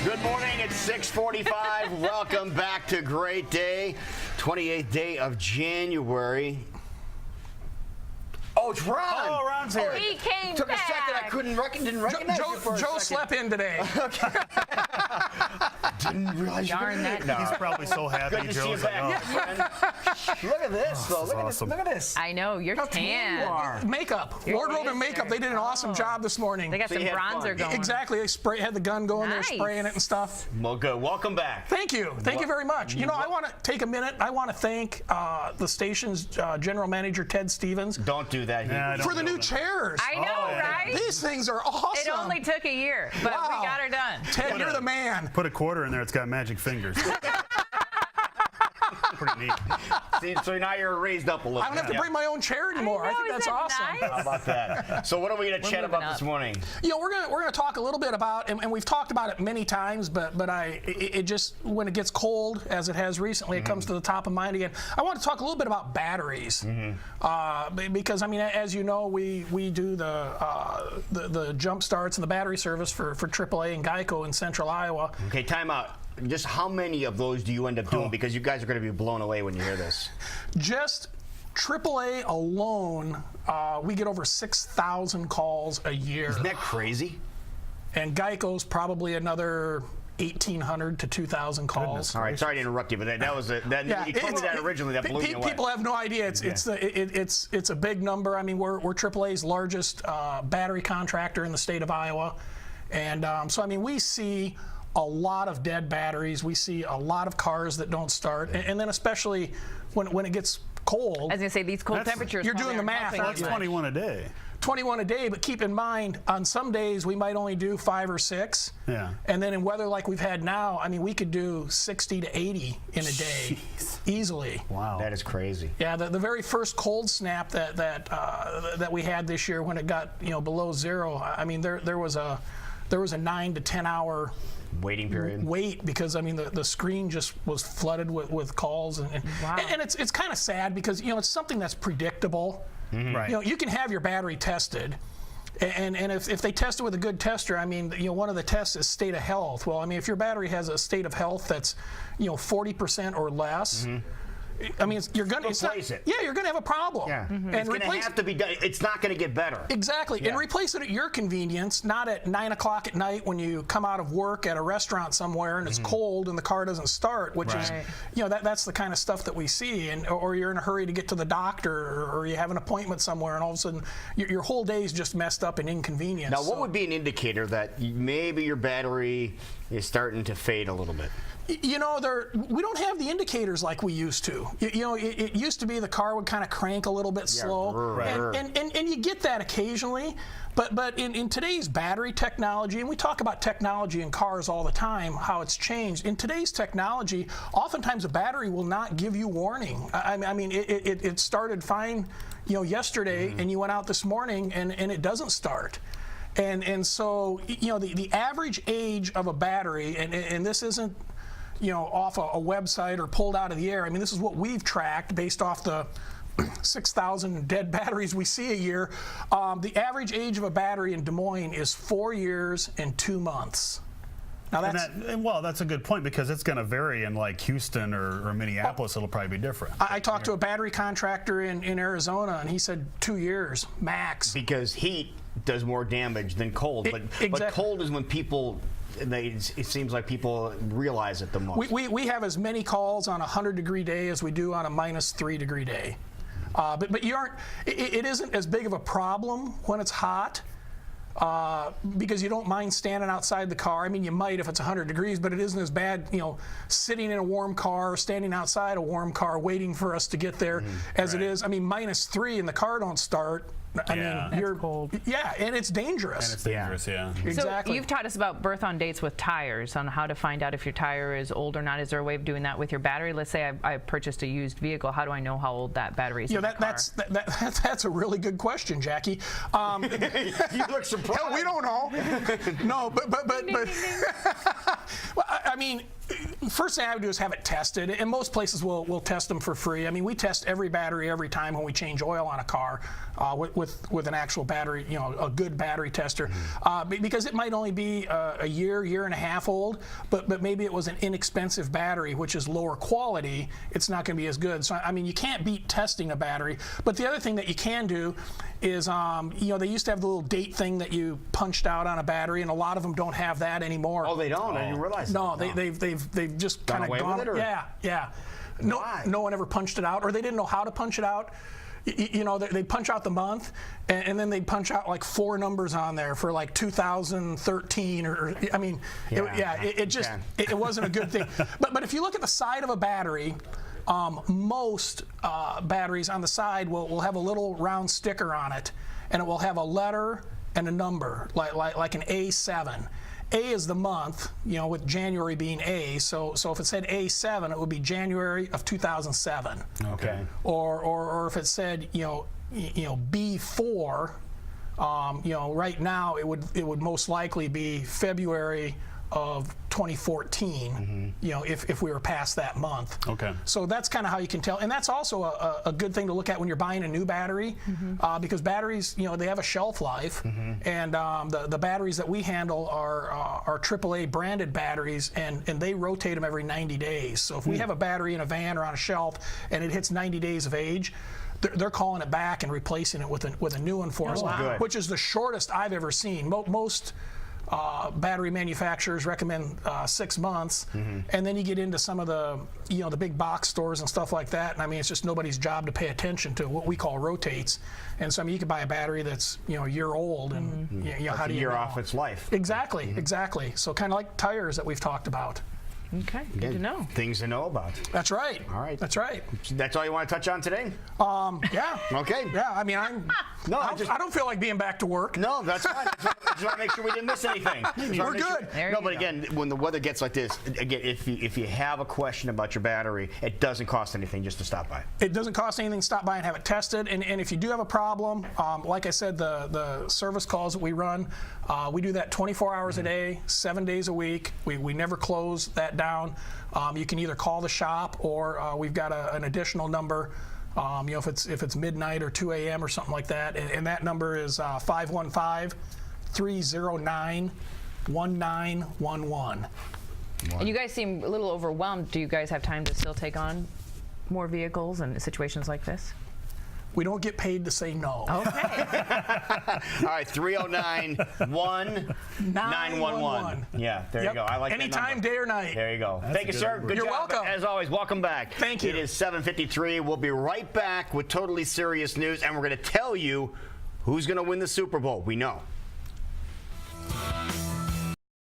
Good morning, it's 6:45. Welcome back to Great Day, 28th day of January. Oh, it's Ron. Oh, Ron's here. He came Took back. a second. I didn't recognize you for a Joe second. slept in today. Didn't realize you Darn were that. no. He's probably so happy. Good to see you Joe's like, back, oh. friend. Look at this, though. Look at awesome. this. Look at this. I know, you're How tan you tan. are. Makeup. Your Wardrobe and makeup. They did an awesome job this morning. They got So some you had bronzer fun. going. Exactly. They had the gun going there, Nice. spraying it and stuff. Well, good. Welcome back. Thank you. Thank you very much. You know, I want to take a minute. I want to thank the station's general manager, Ted Stevens, Don't do that. Yeah, for the new chairs. I know, right? These things are awesome. It only took a year, but Wow. we got her done. Ted, you're the man. Put a quarter in there, it's got magic fingers. Pretty neat. See, so now you're raised up a little. I don't have to bring my own chair anymore. I, know, think isn't that's that awesome. nice? How about that? So what are we going to chat moving about up. this morning? You know, we're gonna talk a little bit about, and we've talked about it many times, but it just, when it gets cold, as it has recently, it comes to the top of mind again. I want to talk a little bit about batteries, because I mean, as you know, we do the jump starts and the battery service for AAA and Geico in Central Iowa. Okay, time out. Just how many of those do you end up doing? Because you guys are going to be blown away when you hear this. Just AAA alone, we get over 6,000 calls a year, Isn't that crazy? and Geico's probably another 1,800 to 2,000 calls. All right, sorry to interrupt you, but that was you told me that originally. That blew me away. People have no idea. It's a big number. I mean, we're AAA's largest battery contractor in the state of Iowa, and so I mean, we see a lot of dead batteries. We see a lot of cars that don't start, and then especially when it gets cold. I was going to say, these cold That's- temperatures. You're doing probably the aren't math, helping aren't you you? much. 21 a day. 21 a day, but keep in mind, on some days we might only do 5 or 6. Yeah. And then in weather like we've had now, I mean, we could do 60 to 80 in a day, easily. Wow. That is crazy. Yeah, the very first cold snap that we had this year, when it got below zero, I mean, there was a 9 to 10 hour Waiting period. wait, because I mean the screen just was flooded with calls, and Wow. and it's kind of sad, because it's something that's predictable. Right. You can have your battery tested, and if they test it with a good tester, I mean, one of the tests is state of health. Well, I mean, if your battery has a state of health that's 40% or less, I mean, you're going to Replace it. Yeah, you're going to have a problem. Yeah. And It's going to replace have to be done. It's not going to get better. Exactly, Yeah. and replace it at your convenience, not at 9 o'clock at night when you come out of work at a restaurant somewhere and it's cold and the car doesn't start, which is, that's the kind of stuff that we see, or you're in a hurry to get to the doctor, or you have an appointment somewhere, and all of a sudden your whole day is just messed up and inconvenienced. Now, what would be an indicator that maybe your battery is starting to fade a little bit? we don't have the indicators like we used to. It used to be the car would kind of crank a little bit slow, right. and you get that occasionally. But in today's battery technology, and we talk about technology in cars all the time, how it's changed. In today's technology, oftentimes a battery will not give you warning. I mean, it started fine, yesterday, and you went out this morning, and it doesn't start. And so, the average age of a battery, and this isn't off a website or pulled out of the air. I mean, this is what we've tracked based off the 6,000 dead batteries we see a year. The average age of a battery in Des Moines is 4 years and 2 months. Now that's a good point, because it's going to vary in like Houston or Minneapolis. It'll probably be different. I talked to a battery contractor in Arizona, and he said 2 years max. Because heat does more damage than cold. But cold is when people... it seems like people realize it the most. We have as many calls on a 100-degree day as we do on a -3-degree day. But it isn't as big of a problem when it's hot, because you don't mind standing outside the car. I mean, you might if it's 100 degrees, but it isn't as bad, sitting in a warm car, standing outside a warm car, waiting for us to get there as it is. I mean, -3 and the car don't start. I mean, you're cold. Yeah, and it's dangerous. And it's dangerous, yeah. Exactly. So you've taught us about birth on dates with tires, on how to find out if your tire is old or not. Is there a way of doing that with your battery? Let's say I purchased a used vehicle. How do I know how old that battery is in the car? That's a really good question, Jackie. You look surprised. Hell, we don't know. No, but well, I mean, first thing I would do is have it tested, and most places will test them for free. I mean, we test every battery every time when we change oil on a car with an actual battery, a good battery tester, because it might only be a year and a half old, but maybe it was an inexpensive battery, which is lower quality. It's not going to be as good. So I mean, you can't beat testing a battery. But the other thing that you can do is, they used to have the little date thing that you punched out on a battery, and a lot of them don't have that anymore. Oh, they don't? I didn't realize that. No, they've just kind of gone. With it, or? Yeah. No one ever punched it out, or they didn't know how to punch it out. They punch out the month, and then they punch out like 4 numbers on there for like 2013, or I mean, it wasn't a good thing. But if you look at the side of a battery, most batteries on the side will have a little round sticker on it, and it will have a letter and a number, like an A7. A is the month, with January being A. So if it said A7, it would be January of 2007. Okay. Or if it said B4, right now it would most likely be February of 2014, if we were past that month. Okay. So that's kind of how you can tell. And that's also a good thing to look at when you're buying a new battery, because batteries, they have a shelf life. And the batteries that we handle are AAA branded batteries, and they rotate them every 90 days. So if we have a battery in a van or on a shelf and it hits 90 days of age, they're calling it back and replacing it with a new one for us, which is the shortest I've ever seen. Most battery manufacturers recommend 6 months, and then you get into some of the the big box stores and stuff like that, and I mean, it's just nobody's job to pay attention to what we call rotates. And so I mean, you could buy a battery that's a year old, and how do you year know? off its life. Exactly. So kind of like tires that we've talked about. Okay, good to know. Things to know about. That's right. All right. That's right. That's all you want to touch on today? Yeah. Okay. Yeah, I mean, I don't feel like being back to work. No, that's fine. I just want to make sure we didn't miss anything. We're good. But again, when the weather gets like this, again, if you have a question about your battery, it doesn't cost anything just to stop by. It doesn't cost anything to stop by and have it tested. And if you do have a problem, like I said, the service calls that we run, we do that 24 hours a day, 7 days a week. We never close that down. You can either call the shop, or we've got an additional number. If it's midnight or 2 a.m. or something like that, and that number is 515-309-1911. And you guys seem a little overwhelmed. Do you guys have time to still take on more vehicles in situations like this? We don't get paid to say no. Okay. All right, 309-1911. Yeah, there you go. I like that Anytime, number. day or night. There you go. Thank you, sir. Good You're job. welcome. As always, welcome back. Thank you. It is 7:53. We'll be right back with totally serious news, and we're going to tell you who's going to win the Super Bowl. We know.